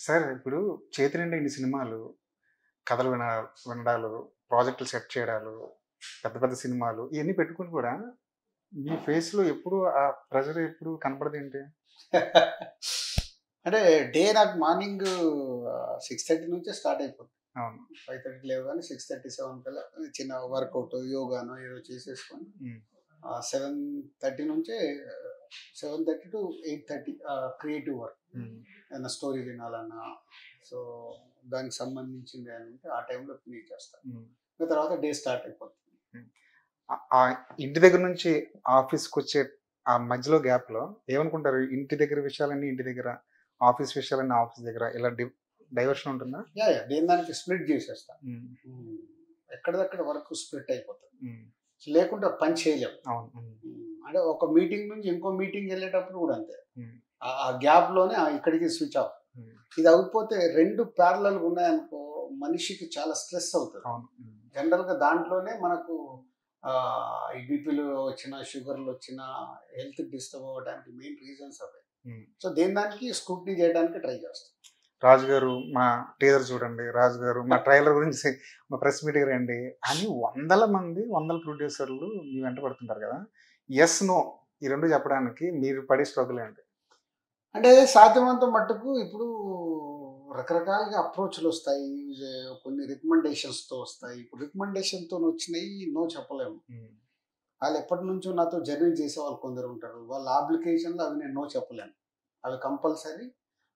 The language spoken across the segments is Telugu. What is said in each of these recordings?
సార్ ఇప్పుడు చేతి నిండా ఇన్ని సినిమాలు, కథలు వినడాలు, ప్రాజెక్టులు సెట్ చేయడాలు, పెద్ద పెద్ద సినిమాలు ఇయన్నీ పెట్టుకొని కూడా మీ ఫేస్‌లో ఎప్పుడు ఆ ప్రెషర్ ఎప్పుడు కనపడదేంటి? అంటే డే నాకు మార్నింగ్ 6:30 నుంచే స్టార్ట్ అయిపోతుంది. అవును. 5:30కి లేవగానే 6:30, 7 కల్లా చిన్న వర్కౌట్, యోగానో ఏదో చేసేసుకొని హ్మ్. 7:30 నుంచే 7:30 టు 8:30 క్రియేటివ్ వర్క్. హ్మ్. ఏదైనా స్టోరీ వినాలన్నా, సో దానికి సంబంధించింది అని ఉంటే ఆ టైంలో ఫినిష్ చేస్తాను. హ్మ్. తర్వాత డే స్టార్ట్ అయిపోతుంది. హ్మ్. ఆ ఇంటి దగ్గర నుంచి ఆఫీస్‌కొచ్చే ఆ మధ్యలో గ్యాప్‌లో ఏమనుకుంటారు? ఇంటి దగ్గర విషయాలన్నీ ఇంటి దగ్గర, ఆఫీస్ విషయాలన్నీ ఆఫీస్ దగ్గర ఇలా డైవర్షన్ ఉంటుందా? యాహ్! దేని దానికి స్ప్లిట్ చేసేస్తా. హ్మ్. ఎక్కడిదక్కడ వర్క్ స్ప్లిట్ అయిపోతుంది. హ్మ్. లేకుంటే పని చేయలేము. అవును. హ్మ్. అంటే ఒక మీటింగ్ నుంచి ఇంకో మీటింగ్ వెళ్ళేటప్పుడు కూడా అంతే. హ్మ్. ఆ గ్యాప్‌లోనే ఇక్కడికి స్విచ్ ఆఫ్. హ్మ్. ఇది అవ్వకపోతే 2 ప్యారలల్‌గా ఉన్నాయనుకో మనిషికి చాలా స్ట్రెస్ అవుతది. అవును. హ్మ్. జనరల్‌గా దాంట్లోనే మనకు ఈ బీపీలు వచ్చినా, షుగర్‌లు వచ్చినా, హెల్త్ డిస్టర్బ్ అవ్వడానికి మెయిన్ రీజన్స్ అవే. హ్మ్. సో దేని దానికి స్క్రూటినీ చేయడానికి ట్రై చేస్తాం. రాజుగారు మా టీజర్ చూడండి. రాజుగారు మా ట్రైలర్ గురించి మా ప్రెస్ మీట్‌కి రండి అని వందల మంది, వందల ప్రొడ్యూసర్‌లు మీ వెంట పడుతుంటారు కదా! యెస్, నో ఈ 2 చెప్పడానికి మీరు పడే స్ట్రగుల్ ఏంటి? అంటే సాధ్యమైనంత మట్టుకు ఇప్పుడు రకరకాలుగా అప్రోచ్‌లొస్తాయి. కొన్ని రికమెండేషన్స్‌తో వస్తాయి. ఇప్పుడు రికమెండేషన్‌తోనొచ్చినయి నో చెప్పలేము. హ్మ్. ఆళ్ళెప్పటినుంచో నాతో జర్నీ చేసేవాళ్ళు కొందరుంటారు. వాళ్ళ అప్లికేషన్‌లో అవి నేను నో చెప్పలేను. అవి కంపల్సరీ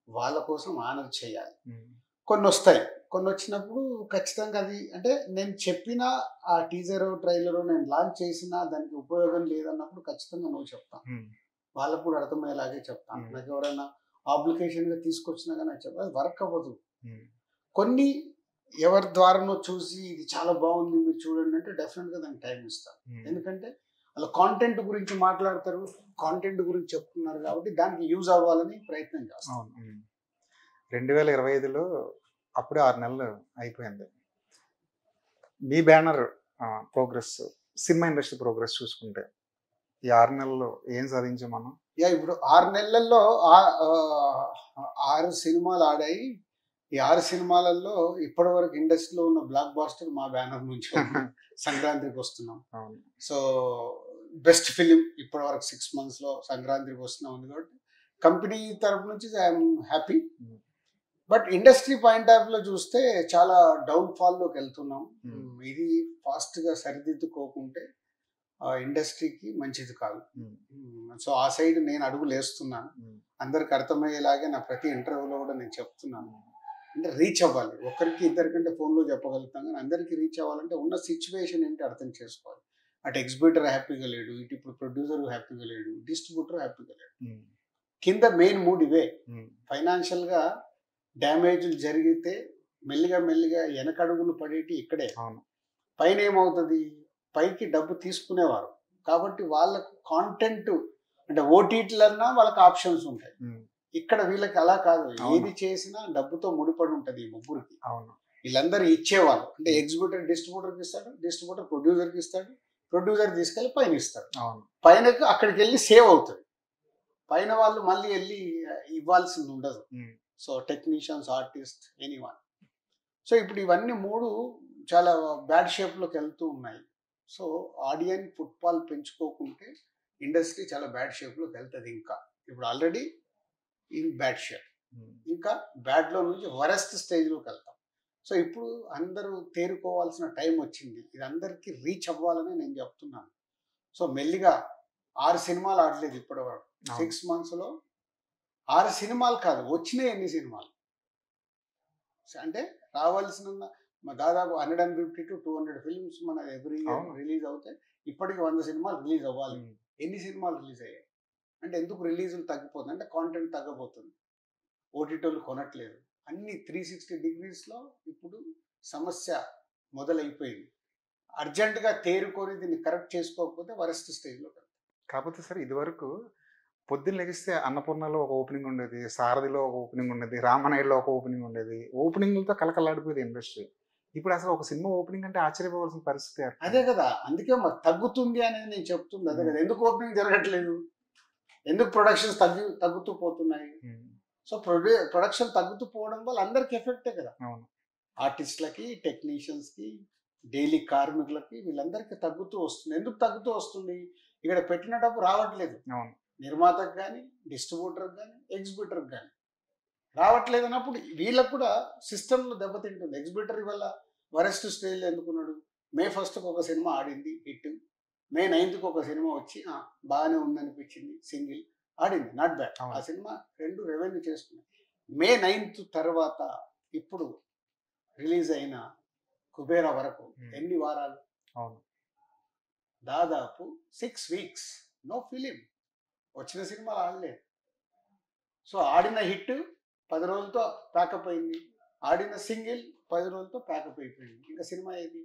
వాళ్ళ కోసం ఆనర్ చేయాలి. హ్మ్. కొన్నొస్తాయి. కొన్నొచ్చినప్పుడు ఖచ్చితంగా అది అంటే నేను చెప్పిన ఆ టీజరో, ట్రైలరో నేను లాంచ్ చేసినా దానికి ఉపయోగం లేదన్నప్పుడు ఖచ్చితంగా నో చెప్తాను. హ్మ్. వాళ్ళకి కూడా అర్థమయ్యేలాగే చెప్తాను. హ్మ్. నాకెవరైనా అప్లికేషన్‌గా తీసుకొచ్చినా గాని అది అది వర్క్ అవ్వదు. హ్మ్. కొన్ని ఎవరి ద్వారానో చూసి ఇది చాలా బాగుంది మీరు చూడండి అంటే డెఫినెట్‌గా దానికి టైం ఇస్తాను. హ్మ్. ఎందుకంటే ఆళ్ళు కాంటెంట్ గురించి మాట్లాడతారు. కాంటెంట్ గురించి చెప్తున్నారు కాబట్టి దానికి యూజ్ అవ్వాలని ప్రయత్నం చేస్తాను. అవును. హ్మ్. 2025లో అప్పుడే 6 నెలలు అయిపోయింది. మీ banner progress, cinema industry progress చూసుకుంటే, ఈ 6 నెలల్లో ఏం సాధించాం మనం? ఇప్పుడు 6 నెలల్లో 6 సినిమాలు ఆడాయి. ఈ 6 సినిమాలలో ఇప్పటివరకు ఇండస్ట్రీలో ఉన్న బ్లాక్ బాస్టర్ మా బ్యానర్ నుంచే ఉంది. సంక్రాంతికి వస్తున్నాం. అవును. సో బెస్ట్ ఫిలిం ఇప్పటివరకు 6 మంత్స్‌లో సంక్రాంతికి వస్తున్నా ఉంది కాబట్టి కంపెనీ తరపు నుంచి ఐయామ్ హ్యాపీ. హ్మ్. బట్ ఇండస్ట్రీ పాయింట్ ఆఫ్ వ్యూలో చూస్తే చాలా డౌన్ ఫాల్‌లోకి వెళ్తున్నాం. హ్మ్. ఇది ఫాస్ట్‌గా సరిదిద్దుకోకుంటే ఇండస్ట్రీకి మంచిది కాదు. హ్మ్. సో ఆ సైడ్ నేను అడుగులేస్తున్నాను. హ్మ్. అందరికి అర్థమయ్యేలాగే నా ప్రతి ఇంటర్వ్యూలో కూడా నేను చెప్తున్నాను. హ్మ్. అంటే రీచ్ అవ్వాలి. ఒక్కరికి ఇద్దరికంటే ఫోన్‌లో చెప్పగలుగుతాం గానీ అందరికి రీచ్ అవ్వాలంటే ఉన్న సిట్యుయేషన్ ఏంటి అర్థం చేసుకోవాలి. అటు ఎగ్జిబిటర్ హ్యాపీగా లేడు. ఇటు ఇప్పుడు ప్రొడ్యూసర్ హ్యాపీగా లేడు. డిస్ట్రిబ్యూటర్ హ్యాపీగా లేడు. హ్మ్. కింద మెయిన్ 3 ఇవే. హ్మ్. ఫైనాన్షియల్‌గా డ్యామేజ్‌లు జరిగితే మెల్లిగా మెల్లిగా వెనకడుగులు పడేటియి ఇక్కడే. అవును. పైన ఏమవుతది? పైకి డబ్బు తీసుకునేవారు. కాబట్టి వాళ్ళకు కాంటెంట్ అంటే ఓటీటీలన్నా వాళ్ళకి ఆప్షన్స్ ఉంటాయి. హ్మ్. ఇక్కడ వీళ్ళకి అలా కాదు. అవును. ఏది చేసినా డబ్బుతో ముడిపడి ఉంటది ఈ ముగ్గురికి. అవును. వీళ్ళందరూ ఇచ్చేవాళ్ళు. అంటే ఎగ్జిబిటర్ డిస్ట్రిబ్యూటర్‌కి ఇస్తాడు. డిస్ట్రిబ్యూటర్ ప్రొడ్యూసర్‌కి ఇస్తాడు. ప్రొడ్యూసర్ తీసుకెళ్ళి పైన ఇస్తాడు. అవును. పైనకి అక్కడికెళ్ళి సేవ్ అవుతది. పైన వాళ్ళు మళ్ళీ ఎళ్లి ఇవ్వాల్సింది ఉండదు. హ్మ్. So technicians, artist anyone. So ఇప్పుడు ఇవన్నీ 3 చాలా బ్యాడ్ షేప్‌లోకి వెళ్తూ ఉన్నాయి. సో ఆడియన్ ఫుట్‌ఫాల్ పెంచుకోకుంటే ఇండస్ట్రీ చాలా బ్యాడ్ షేప్‌లోకి వెళ్తది ఇంకా. ఇప్పుడు ఆల్రెడీ ఇన్ బ్యాడ్ షేప్. హ్మ్. ఇంకా బ్యాడ్‌లో నుంచి వరస్ట్ స్టేజ్‌లోకి వెళ్తాం. సో ఇప్పుడు అందరూ తేరుకోవాల్సిన టైం వచ్చింది. ఇది అందరికి రీచ్ అవ్వాలని నేను చెప్తున్నాను. సో మెల్లిగా 6 సినిమాలు ఆడలేదు ఇప్పటివరకు. అవును. 6 మంత్స్‌లో 6 సినిమాలు కాదు వచ్చినాయి ఎన్ని సినిమాలు. అంటే రావాల్సిన దాదాపు 150-200 ఫిల్మ్స్ మన ఎవ్రీ ఇయర్ అవును. రిలీజ్ అవుతాయి. ఇప్పటికి 100 సినిమాలు రిలీజ్ అవ్వాలి. హ్మ్. ఎన్ని సినిమాలు రిలీజ్ అయ్యాయి? అంటే ఎందుకు రిలీజులు తగ్గిపోతుంది? అంటే కాంటెంట్ తగ్గబోతుంది. ఓటీటీలు కొనట్లేదు. అన్ని 360 డిగ్రీస్‌లో ఇప్పుడు సమస్య మొదలైపోయింది. అర్జెంట్‌గా తేరుకొని దీన్ని కరెక్ట్ చేసుకోకపోతే వరస్ట్ స్టేజ్‌లోకి వెళ్తాం. కాపోతే సార్ ఇదివరకు పొద్దున్న లెగిస్తే అన్నపూర్ణలో ఒక ఓపెనింగ్ ఉండేది. సారథిలో ఒక ఓపెనింగ్ ఉండేది. రామానాయుడులో ఒక ఓపెనింగ్ ఉండేది. ఓపెనింగ్‌లతో కళకళలాడిపోయేది ఇండస్ట్రీ. ఇప్పుడు అసలు ఒక సినిమా ఓపెనింగ్ అంటే ఆశ్చర్యపోవాల్సిన పరిస్థితి అదే ఏర్పడింది. కదా! అందుకే మరి తగ్గుతుంది అనేది నేను చెప్తుంది అదే హ్మ్. కదా! ఎందుకు ఓపెనింగ్ జరగట్లేదు? ఎందుకు ప్రొడక్షన్స్ తగ్గుతూ పోతున్నాయి? హ్మ్. సో ప్రొడక్షన్ తగ్గుతూ పోవడం వల్ల అందరికి ఎఫెక్టే కదా, అవును. ఆర్టిస్టులకి, టెక్నీషియన్స్కి, డైలీ కార్మికులకి, వీళ్ళందరికీ తగ్గుతూ వస్తుంది. ఎందుకు తగ్గుతూ వస్తుంది? ఇక్కడ పెట్టిన డబ్బు రావట్లేదు. అవును. నిర్మాతకు కానీ, డిస్ట్రిబ్యూటర్కి కానీ, ఎగ్జిబ్యూటర్కి కానీ రావట్లేదు అన్నప్పుడు వీళ్ళకు కూడా సిస్టంలో దెబ్బతింటుంది. ఎగ్జిబ్యూటర్ వల్ల వరెస్ట్ స్టేజ్లో ఎందుకున్నాడు? మే 1st ఒక సినిమా ఆడింది హిట్, మే 9th ఒక సినిమా వచ్చి బాగానే ఉందనిపించింది, సింగిల్ ఆడింది, నాట్ బ్యాడ్. ఆ సినిమా 2 రెవెన్యూ చేసుకున్నాయి. మే 9th తర్వాత ఇప్పుడు రిలీజ్ అయిన కుబేరా వరకు ఎన్ని వారాలు? అవును. దాదాపు 6 weeks నో ఫిలిం. వచ్చిన సినిమాలు ఆడలేదు. సో ఆడిన హిట్ 10 రోజులతో ప్యాకప్ అయింది, ఆడిన సింగిల్ 10 రోజులతో ప్యాకప్ అయిపోయింది. ఇంకా సినిమా ఏది?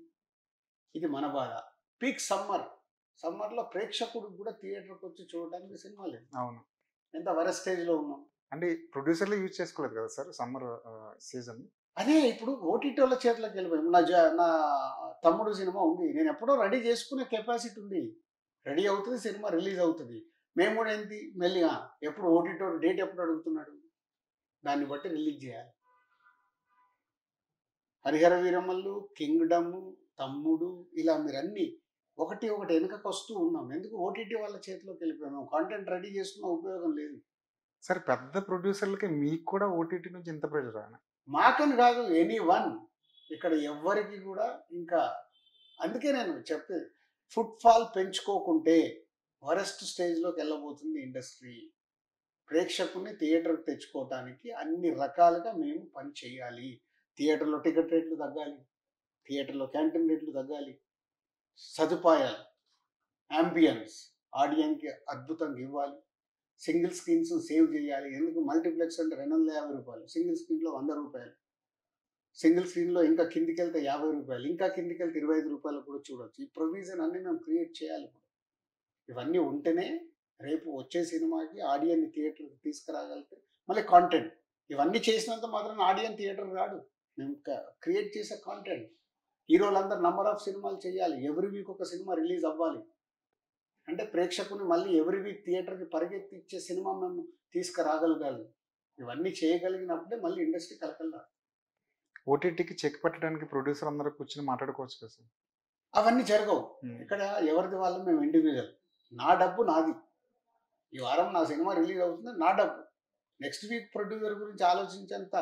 ఇది మన బాధ. పీక్ సమ్మర్లో ప్రేక్షకుడికి కూడా థియేటర్కి వచ్చి చూడడానికి సినిమా లేదు. అవును. ఎంత వరస్ట్ స్టేజ్లో ఉన్నాం. అంటే ప్రొడ్యూసర్లు యూజ్ చేసుకోలేదు కదా సార్ సమ్మర్ సీజన్. అదే ఇప్పుడు ఓటీటీల చేతిలోకి వెళ్ళిపోయాం. నా తమ్ముడు సినిమా ఉంది, నేను ఎప్పుడో రెడీ చేసుకునే కెపాసిటీ ఉంది, రెడీ అవుతుంది, సినిమా రిలీజ్ అవుతుంది. మేము కూడా ఏంటి మెల్లిగా ఎప్పుడు ఓటీటీ డేట్ ఎప్పుడు అడుగుతున్నాడు, దాన్ని బట్టి రిలీజ్ చేయాలి. హరిహర వీరమల్లు, కింగ్డమ్, తమ్ముడు, ఇలా మీరు అన్ని ఒకటి వెనుకకు వస్తూ ఉన్నాం. ఎందుకు? ఓటీటీ వాళ్ళ చేతిలోకి వెళ్ళిపోయాం. కాంటెంట్ రెడీ చేసుకున్న ఉపయోగం లేదు. సరే, పెద్ద ప్రొడ్యూసర్లకి మీకు కూడా ఓటీటీ నుంచి ఇంత ప్రెషర్ రానా? మాకని కాదు, ఎనీవన్, ఇక్కడ ఎవ్వరికి కూడా. ఇంకా అందుకే నేను చెప్పేది, ఫుట్ఫాల్ పెంచుకోకుంటే వరస్ట్ స్టేజ్లోకి వెళ్ళబోతుంది ఇండస్ట్రీ. ప్రేక్షకుని థియేటర్కి తెచ్చుకోవటానికి అన్ని రకాలుగా మేము పని చేయాలి. థియేటర్లో టికెట్ రేట్లు తగ్గాలి, థియేటర్లో క్యాంటీన్ రేట్లు తగ్గాలి, సదుపాయాలు, యాంబియన్స్ ఆడియన్స్కి అద్భుతంగా ఇవ్వాలి, సింగిల్ స్క్రీన్స్ సేవ్ చేయాలి. ఎందుకు? మల్టీప్లెక్స్ అంటే 250 రూపాయలు, సింగిల్ స్క్రీన్లో 100 రూపాయలు, సింగిల్ స్క్రీన్లో ఇంకా కిందికి వెళ్తే 50 రూపాయలు, ఇంకా కిందికి వెళ్తే 25 రూపాయలు కూడా చూడవచ్చు. ఈ ప్రొవిజన్ అన్ని మేము క్రియేట్ చేయాలి. ఇవన్నీ ఉంటేనే రేపు వచ్చే సినిమాకి ఆడియన్ని థియేటర్కి తీసుకురాగలిగితే మళ్ళీ కాంటెంట్. ఇవన్నీ చేసినంత మాత్రం ఆడియన్ థియేటర్ రాడు. మేము క్రియేట్ చేసే కాంటెంట్. హీరోలందరూ నంబర్ ఆఫ్ సినిమాలు చేయాలి, ఎవ్రీ వీక్ ఒక సినిమా రిలీజ్ అవ్వాలి. అంటే ప్రేక్షకుని మళ్ళీ ఎవ్రీ వీక్ థియేటర్కి పరిగెత్తిచ్చే సినిమా మేము తీసుకురాగలగాలి. ఇవన్నీ చేయగలిగినప్పుడే మళ్ళీ ఇండస్ట్రీ కలకల్లా. ఓటీటీకి చెక్ పెట్టడానికి ప్రొడ్యూసర్ అందరూ కూర్చొని మాట్లాడుకోవచ్చు కదా సార్? అవన్నీ జరగవు. ఇక్కడ ఎవరిది వాళ్ళు మేము ఇండివిజువల్. నా డబ్బు నాది. ఈ వారం నా సినిమా రిలీజ్ అవుతుంది, నా డబ్బు. నెక్స్ట్ వీక్ ప్రొడ్యూసర్ గురించి ఆలోచించేంత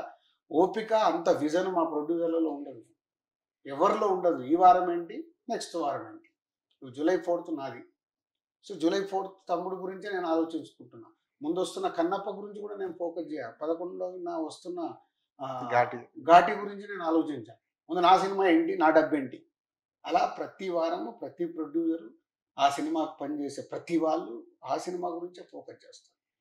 ఓపిక, అంత విజన్ మా ప్రొడ్యూసర్లలో ఉండదు, ఎవరిలో ఉండదు. ఈ వారం ఏంటి, నెక్స్ట్ వారం ఏంటి. జూలై 4th నాది. సో జూలై 4th తమ్ముడు గురించే నేను ఆలోచించుకుంటున్నా. ముందు వస్తున్న కన్నప్ప గురించి కూడా నేను ఫోకస్ చేయాలి. 11వ వస్తున్న ఘాటి గురించి నేను ఆలోచించాను. ముందు నా సినిమా ఏంటి, నా డబ్బు ఏంటి. అలా ప్రతి వారము ప్రతి ప్రొడ్యూసరు ఆ సినిమాకు పనిచేసే ప్రతి వాళ్ళు ఆ సినిమా గురించే ఫోకస్ చేస్తారు.